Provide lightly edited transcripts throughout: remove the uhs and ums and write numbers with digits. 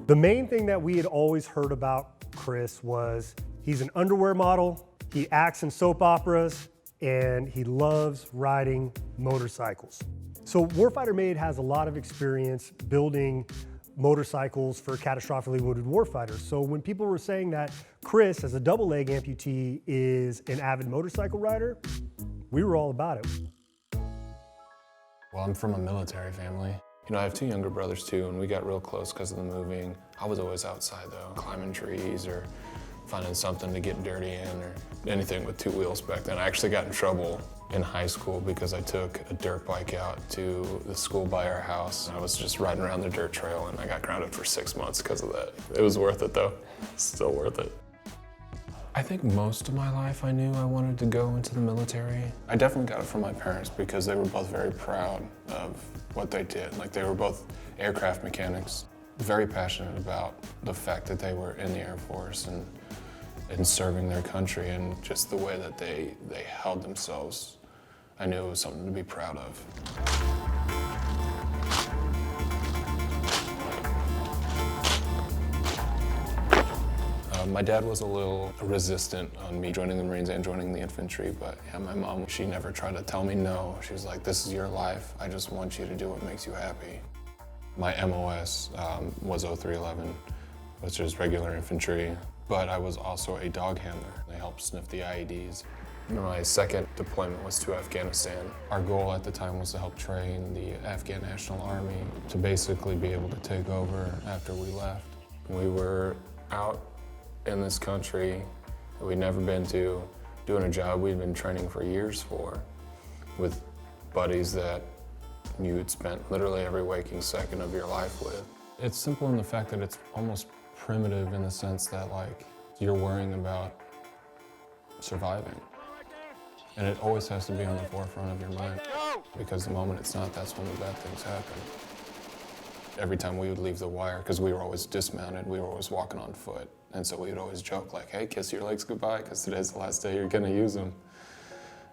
The main thing that we had always heard about Chris was he's an underwear model, he acts in soap operas, and he loves riding motorcycles. So WarfighterMade has a lot of experience building motorcycles for catastrophically wounded warfighters. So when people were saying that Chris, as a double leg amputee, is an avid motorcycle rider, we were all about it. Well, I'm from a military family. You know, I have two younger brothers too, and we got real close because of the moving. I was always outside though, climbing trees or finding something to get dirty in or anything with two wheels back then. I actually got in trouble in high school because I took a dirt bike out to the school by our house. I was just riding around the dirt trail and I got grounded for 6 months because of that. It was worth it though, still worth it. I think most of my life I knew I wanted to go into the military. I definitely got it from my parents because they were both very proud of what they did. Like, they were both aircraft mechanics, very passionate about the fact that they were in the Air Force and serving their country, and just the way that they held themselves. I knew it was something to be proud of. My dad was a little resistant on me joining the Marines and joining the infantry, but yeah, my mom, she never tried to tell me no. She was like, this is your life. I just want you to do what makes you happy. My MOS was 0311, which is regular infantry, but I was also a dog handler. I helped sniff the IEDs. My second deployment was to Afghanistan. Our goal at the time was to help train the Afghan National Army to basically be able to take over after we left. We were out in this country that we'd never been to, doing a job we'd been training for years for, with buddies that you had spent literally every waking second of your life with. It's simple in the fact that it's almost primitive in the sense that, like, you're worrying about surviving. And it always has to be on the forefront of your mind, because the moment it's not, that's when the bad things happen. Every time we would leave the wire, because we were always dismounted, we were always walking on foot. And so we would always joke like, hey, kiss your legs goodbye, because today's the last day you're gonna use them.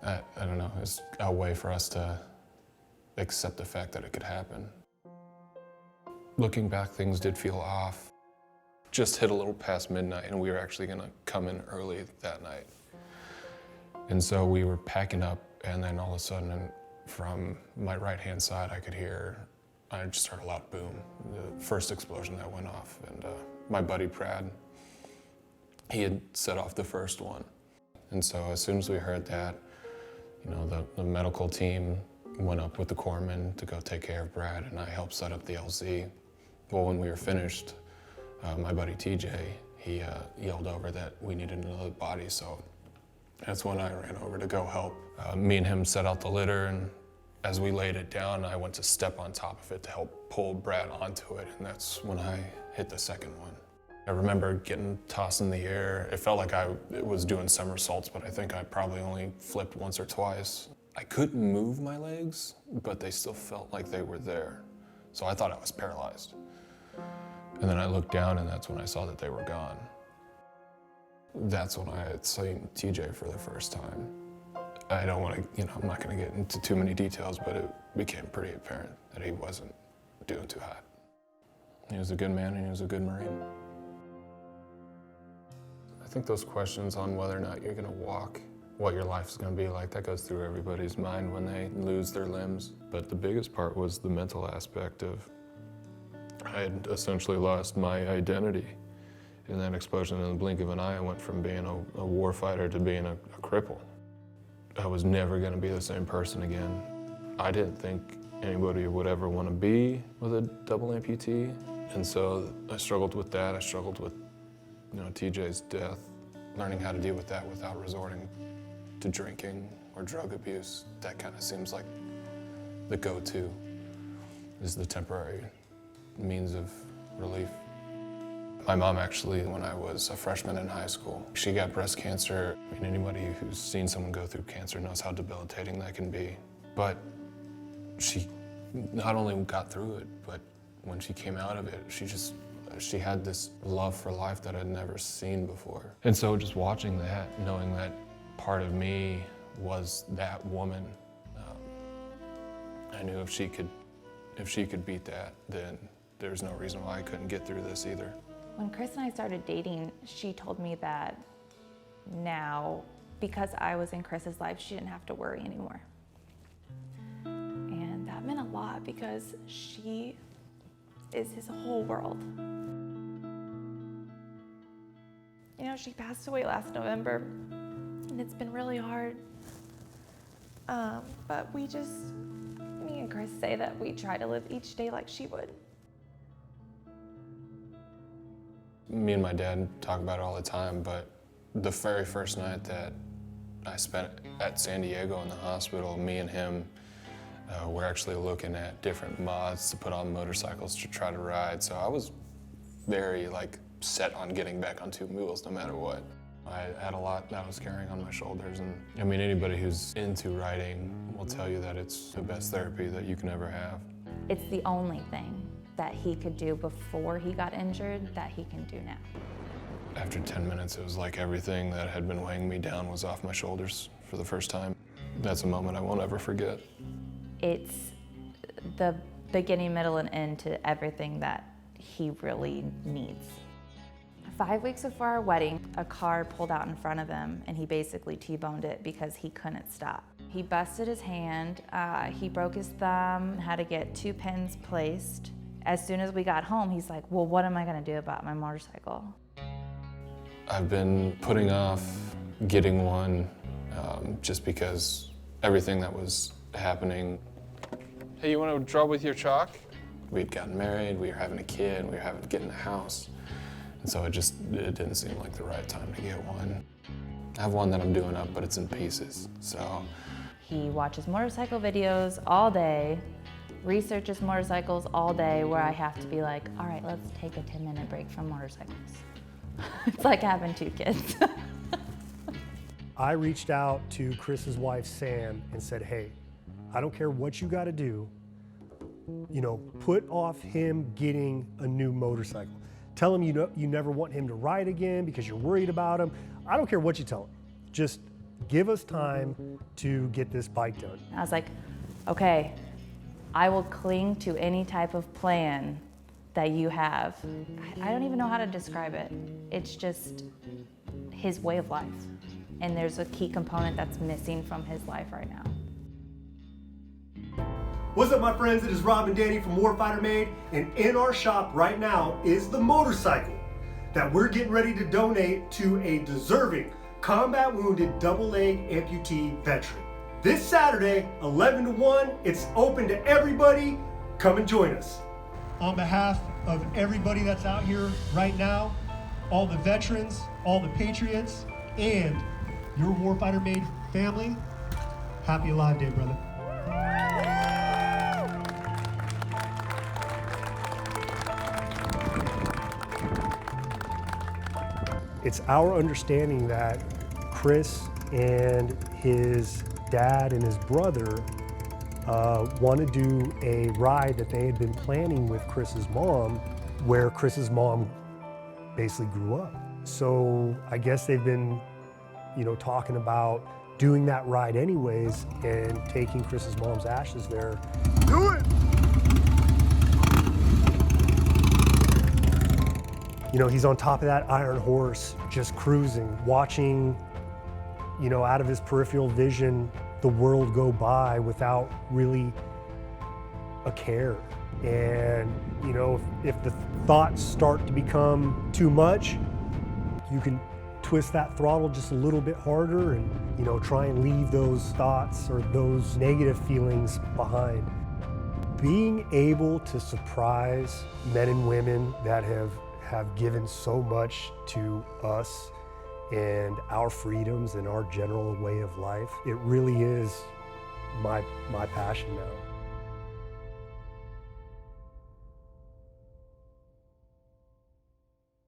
I don't know, it's a way for us to accept the fact that it could happen. Looking back, things did feel off. Just hit a little past midnight and we were actually gonna come in early that night. And so we were packing up, and then all of a sudden from my right-hand side I could hear, I just heard a loud boom, the first explosion that went off. And my buddy Brad, he had set off the first one. And so as soon as we heard that, you know, the medical team went up with the corpsman to go take care of Brad, and I helped set up the LZ. Well, when we were finished, my buddy TJ, he yelled over that we needed another body, so that's when I ran over to go help. Me and him set out the litter, and as we laid it down, I went to step on top of it to help pull Brad onto it, and that's when I hit the second one. I remember getting tossed in the air. It felt like I was doing somersaults, but I think I probably only flipped once or twice. I couldn't move my legs, but they still felt like they were there. So I thought I was paralyzed. And then I looked down, and that's when I saw that they were gone. That's when I had seen TJ for the first time. I don't want to, you know, I'm not going to get into too many details, but it became pretty apparent that he wasn't doing too hot. He was a good man, and he was a good Marine. I think those questions on whether or not you're going to walk, what your life is going to be like, that goes through everybody's mind when they lose their limbs. But the biggest part was the mental aspect of, I had essentially lost my identity. In that explosion, in the blink of an eye, I went from being a warfighter to being a cripple. I was never going to be the same person again. I didn't think anybody would ever want to be with a double amputee, and so I struggled with that. I struggled with, you know, TJ's death, learning how to deal with that without resorting to drinking or drug abuse. That kind of seems like the go-to, is the temporary means of relief. My mom actually, when I was a freshman in high school, she got breast cancer. I mean, anybody who's seen someone go through cancer knows how debilitating that can be. But she not only got through it, but when she came out of it, she had this love for life that I'd never seen before. And so just watching that, knowing that part of me was that woman, I knew if she could beat that, then there's no reason why I couldn't get through this either. When Chris and I started dating, she told me that now, because I was in Chris's life, she didn't have to worry anymore. And that meant a lot because she is his whole world. You know, she passed away last November, and it's been really hard. But me and Chris say that we try to live each day like she would. Me and my dad talk about it all the time, but the very first night that I spent at San Diego in the hospital, me and him were actually looking at different mods to put on motorcycles to try to ride. So I was very set on getting back on two wheels no matter what. I had a lot that I was carrying on my shoulders, and I mean, anybody who's into riding will tell you that it's the best therapy that you can ever have. It's the only thing that he could do before he got injured that he can do now. After 10 minutes, it was like everything that had been weighing me down was off my shoulders for the first time. That's a moment I won't ever forget. It's the beginning, middle, and end to everything that he really needs. 5 weeks before our wedding, a car pulled out in front of him and he basically T-boned it because he couldn't stop. He busted his hand, he broke his thumb, had to get 2 pins placed. As soon as we got home, he's like, well, what am I gonna do about my motorcycle? I've been putting off getting one just because everything that was happening. Hey, you wanna draw with your chalk? We'd gotten married, we were having a kid, we were getting a house. And so it didn't seem like the right time to get one. I have one that I'm doing up, but it's in pieces, so. He watches motorcycle videos all day, researches motorcycles all day, where I have to be like, all right, let's take a 10-minute break from motorcycles. It's like having 2 kids. I reached out to Chris's wife, Sam, and said, hey, I don't care what you gotta do, put off him getting a new motorcycle. Tell him you never want him to ride again because you're worried about him. I don't care what you tell him. Just give us time to get this bike done. I was like, okay, I will cling to any type of plan that you have. I don't even know how to describe it. It's just his way of life. And there's a key component that's missing from his life right now. What's up, my friends? It is Rob and Danny from WarfighterMade, and in our shop right now is the motorcycle that we're getting ready to donate to a deserving combat wounded double leg amputee veteran. This Saturday, 11 to 1, it's open to everybody. Come and join us. On behalf of everybody that's out here right now, all the veterans, all the patriots, and your WarfighterMade family, happy Alive Day, brother. It's our understanding that Chris and his dad and his brother want to do a ride that they had been planning with Chris's mom, where Chris's mom basically grew up. So I guess they've been, talking about doing that ride anyways and taking Chris's mom's ashes there. Do it! He's on top of that iron horse, just cruising, watching, out of his peripheral vision, the world go by without really a care. And, if the thoughts start to become too much, you can twist that throttle just a little bit harder and, try and leave those thoughts or those negative feelings behind. Being able to surprise men and women that have given so much to us and our freedoms and our general way of life, it really is my passion now.